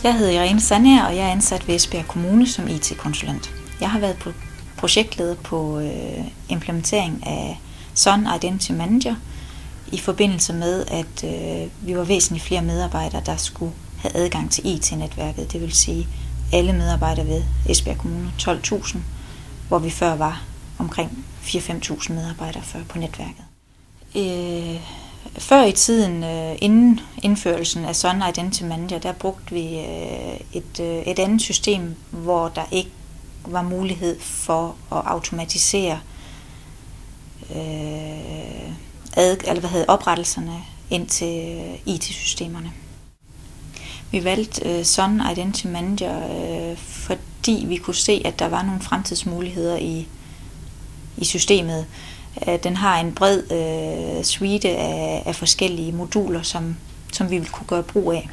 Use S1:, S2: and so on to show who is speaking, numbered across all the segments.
S1: Jeg hedder Irene Sandager, og jeg er ansat ved Esbjerg Kommune som IT-konsulent. Jeg har været projektleder på implementering af Sun Identity Manager i forbindelse med, at vi var væsentligt flere medarbejdere, der skulle have adgang til IT-netværket. Det vil sige alle medarbejdere ved Esbjerg Kommune, 12.000, hvor vi før var omkring 4-5.000 medarbejdere på netværket. Før i tiden, inden indførelsen af Sun Identity Manager, der brugte vi et andet system, hvor der ikke var mulighed for at automatisere oprettelserne ind til IT-systemerne. Vi valgte Sun Identity Manager, fordi vi kunne se, at der var nogle fremtidsmuligheder i systemet. Den har en bred suite af forskellige moduler, som vi vil kunne gøre brug af.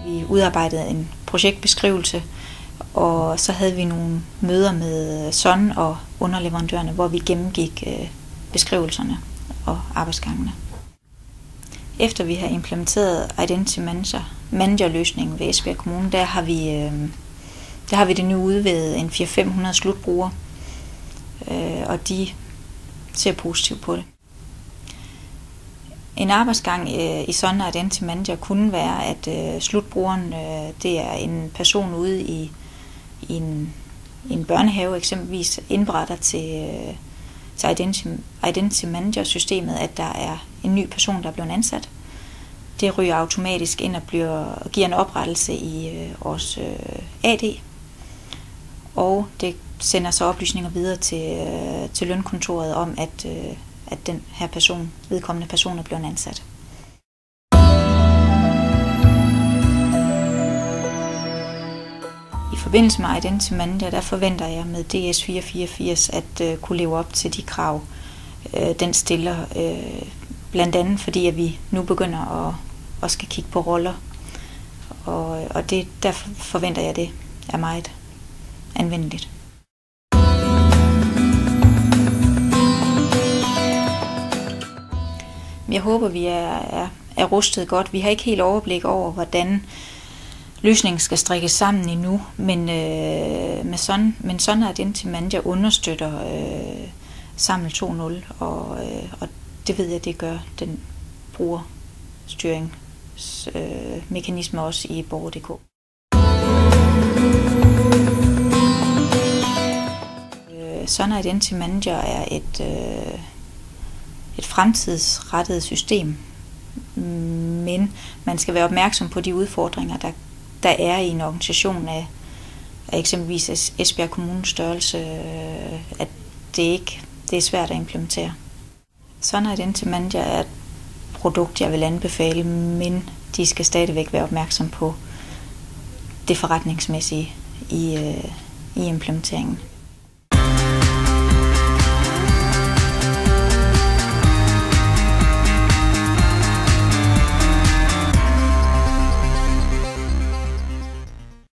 S1: Vi udarbejdede en projektbeskrivelse, og så havde vi nogle møder med Sun og underleverandørerne, hvor vi gennemgik beskrivelserne og arbejdsgangene. Efter vi har implementeret Identity Manager-løsningen ved Esbjerg Kommune, der har vi det nu ude ved en 400-500 slutbrugere, og de ser positivt på det. En arbejdsgang i Sun Identity Manager kunne være, at slutbrugeren det er en person ude i en børnehave eksempelvis, indberetter til Identity Manager-systemet, at der er en ny person, der er blevet ansat. Det ryger automatisk ind og giver en oprettelse i vores AD, og det sender så oplysninger videre til lønkontoret om, at den her vedkommende person er blevet ansat. I forbindelse med Identity Manager, der forventer jeg med DS 484 at kunne leve op til de krav, den stiller. Blandt andet fordi, at vi nu begynder at skal kigge på roller, og derfor forventer jeg, at det er meget anvendeligt. Jeg håber, vi er rustet godt. Vi har ikke helt overblik over, hvordan løsningen skal strikkes sammen endnu, men Sun Identity Manager understøtter SAML 2.0, og det ved jeg, det gør den brugerstyringsmekanisme også i Borger.dk. Sun Identity Manager er et fremtidsrettet system, men man skal være opmærksom på de udfordringer, der er i en organisation af eksempelvis Esbjerg Kommunes størrelse, at det er svært at implementere. Sun Identity Manager er et produkt, jeg vil anbefale, men de skal stadigvæk være opmærksom på det forretningsmæssige i implementeringen.